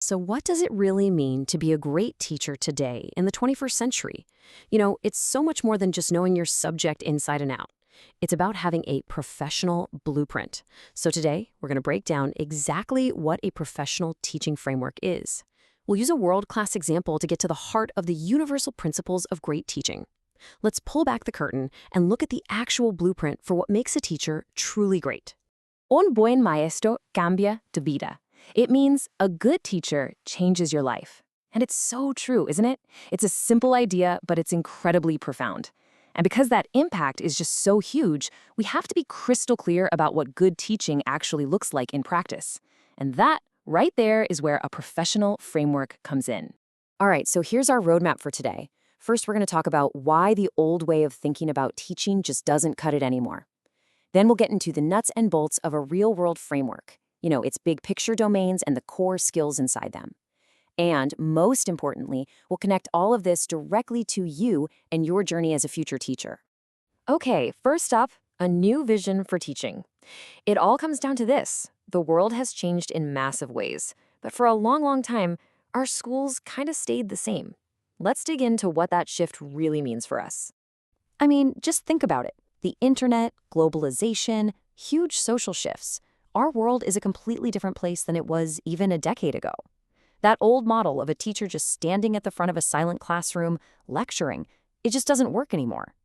So, what does it really mean to be a great teacher today in the 21st century? It's so much more than just knowing your subject inside and out. It's about having a professional blueprint. So, today, we're going to break down exactly what a professional teaching framework is. We'll use a world class example to get to the heart of the universal principles of great teaching. Let's pull back the curtain and look at the actual blueprint for what makes a teacher truly great. Un buen maestro cambia tu vida. It means a good teacher changes your life. And it's so true, isn't it? It's a simple idea, but it's incredibly profound. And because that impact is just so huge, we have to be crystal clear about what good teaching actually looks like in practice. And that, right there, is where a professional framework comes in. All right, so here's our roadmap for today. First, we're going to talk about why the old way of thinking about teaching just doesn't cut it anymore. Then we'll get into the nuts and bolts of a real-world framework. Its big picture domains and the core skills inside them. And most importantly, we'll connect all of this directly to you and your journey as a future teacher. Okay, first up, a new vision for teaching. It all comes down to this. The world has changed in massive ways, but for a long, long time, our schools kind of stayed the same. Let's dig into what that shift really means for us. I mean, just think about it. The internet, globalization, huge social shifts. Our world is a completely different place than it was even a decade ago. That old model of a teacher just standing at the front of a silent classroom, lecturing, it just doesn't work anymore.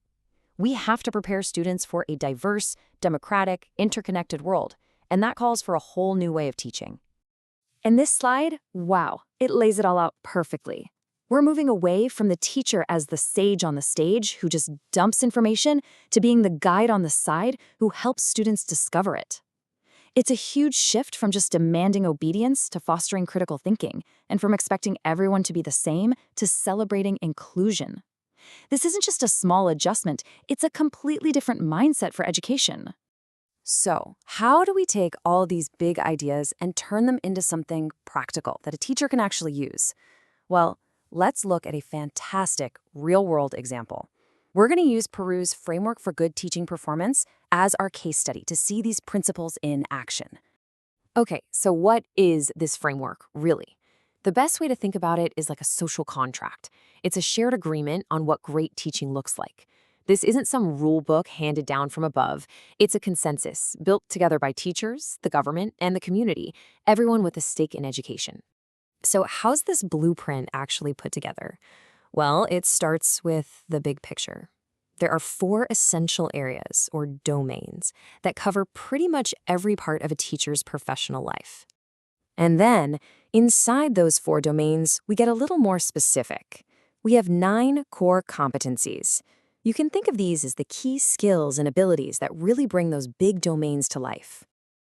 We have to prepare students for a diverse, democratic, interconnected world, and that calls for a whole new way of teaching. And this slide, wow, it lays it all out perfectly. We're moving away from the teacher as the sage on the stage who just dumps information to being the guide on the side who helps students discover it. It's a huge shift from just demanding obedience to fostering critical thinking, and from expecting everyone to be the same to celebrating inclusion. This isn't just a small adjustment, it's a completely different mindset for education. So, how do we take all these big ideas and turn them into something practical that a teacher can actually use? Well, let's look at a fantastic real-world example. We're going to use Peru's Framework for Good Teaching Performance as our case study to see these principles in action. Okay, so what is this framework, really? The best way to think about it is like a social contract. It's a shared agreement on what great teaching looks like. This isn't some rule book handed down from above. It's a consensus built together by teachers, the government, and the community, everyone with a stake in education. So how's this blueprint actually put together? Well, it starts with the big picture. There are 4 essential areas, or domains, that cover pretty much every part of a teacher's professional life. And then, inside those 4 domains, we get a little more specific. We have 9 core competencies. You can think of these as the key skills and abilities that really bring those big domains to life.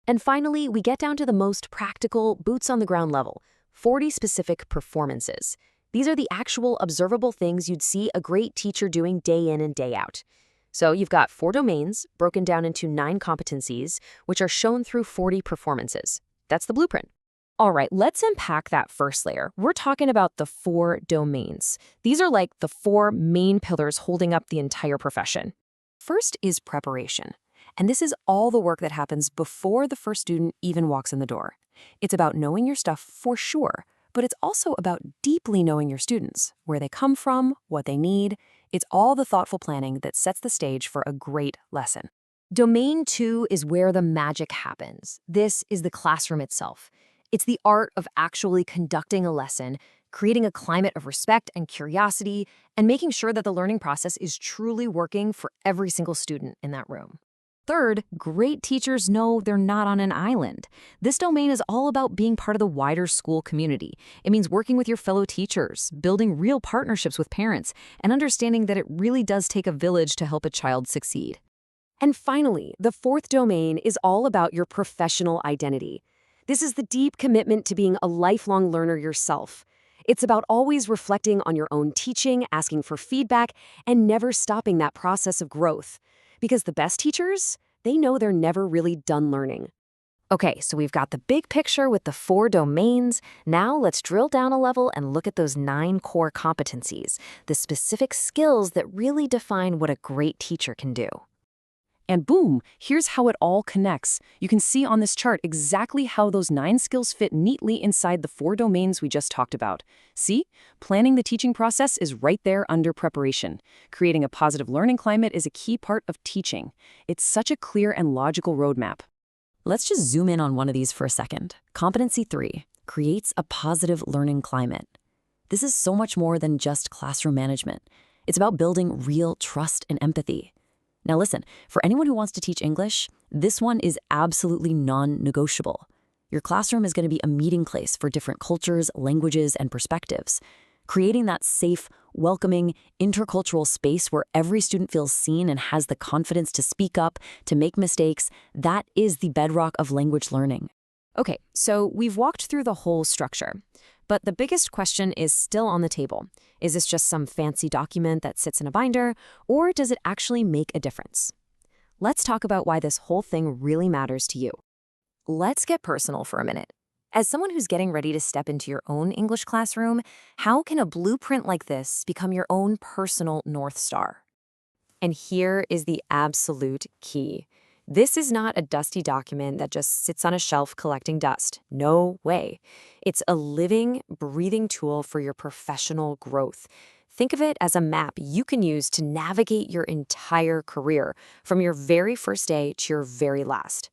And finally, we get down to the most practical, boots-on-the-ground level, 40 specific performances. These are the actual observable things you'd see a great teacher doing day in and day out. So you've got 4 domains broken down into 9 competencies, which are shown through 40 performances. That's the blueprint. All right, let's unpack that first layer. We're talking about the 4 domains. These are like the 4 main pillars holding up the entire profession. First is preparation. And this is all the work that happens before the first student even walks in the door. It's about knowing your stuff for sure, but it's also about deeply knowing your students, where they come from, what they need. It's all the thoughtful planning that sets the stage for a great lesson. Domain 2 is where the magic happens. This is the classroom itself. It's the art of actually conducting a lesson, creating a climate of respect and curiosity, and making sure that the learning process is truly working for every single student in that room. Third, great teachers know they're not on an island. This domain is all about being part of the wider school community. It means working with your fellow teachers, building real partnerships with parents, and understanding that it really does take a village to help a child succeed. And finally, the 4th domain is all about your professional identity. This is the deep commitment to being a lifelong learner yourself. It's about always reflecting on your own teaching, asking for feedback, and never stopping that process of growth. Because the best teachers, they know they're never really done learning. Okay, so we've got the big picture with the 4 domains. Now let's drill down a level and look at those 9 core competencies, the specific skills that really define what a great teacher can do. And boom, here's how it all connects. You can see on this chart exactly how those 9 skills fit neatly inside the 4 domains we just talked about. See? Planning the teaching process is right there under preparation. Creating a positive learning climate is a key part of teaching. It's such a clear and logical roadmap. Let's just zoom in on one of these for a second. Competency 3 creates a positive learning climate. This is so much more than just classroom management. It's about building real trust and empathy. Now listen, for anyone who wants to teach English, this one is absolutely non-negotiable. Your classroom is going to be a meeting place for different cultures, languages, and perspectives. Creating that safe, welcoming, intercultural space where every student feels seen and has the confidence to speak up, to make mistakes, that is the bedrock of language learning. Okay, so we've walked through the whole structure. But the biggest question is still on the table. Is this just some fancy document that sits in a binder, or does it actually make a difference? Let's talk about why this whole thing really matters to you. Let's get personal for a minute. As someone who's getting ready to step into your own English classroom, how can a blueprint like this become your own personal North Star? And here is the absolute key. This is not a dusty document that just sits on a shelf collecting dust. No way. It's a living, breathing tool for your professional growth. Think of it as a map you can use to navigate your entire career, from your very first day to your very last.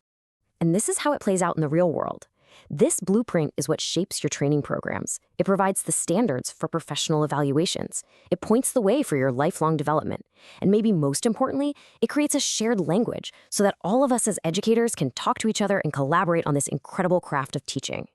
And this is how it plays out in the real world. This blueprint is what shapes your training programs. It provides the standards for professional evaluations. It points the way for your lifelong development. And maybe most importantly, it creates a shared language so that all of us as educators can talk to each other and collaborate on this incredible craft of teaching.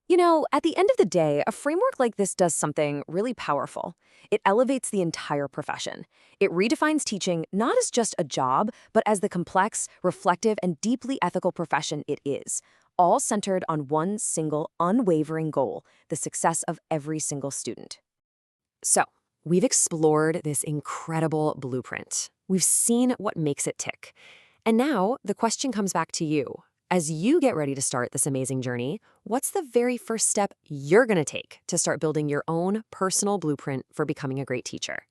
You know, at the end of the day, a framework like this does something really powerful. It elevates the entire profession. It redefines teaching not as just a job, but as the complex, reflective, and deeply ethical profession it is, all centered on one single, unwavering goal: the success of every single student. So, we've explored this incredible blueprint. We've seen what makes it tick. And now, the question comes back to you. As you get ready to start this amazing journey, what's the very first step you're going to take to start building your own personal blueprint for becoming a great teacher?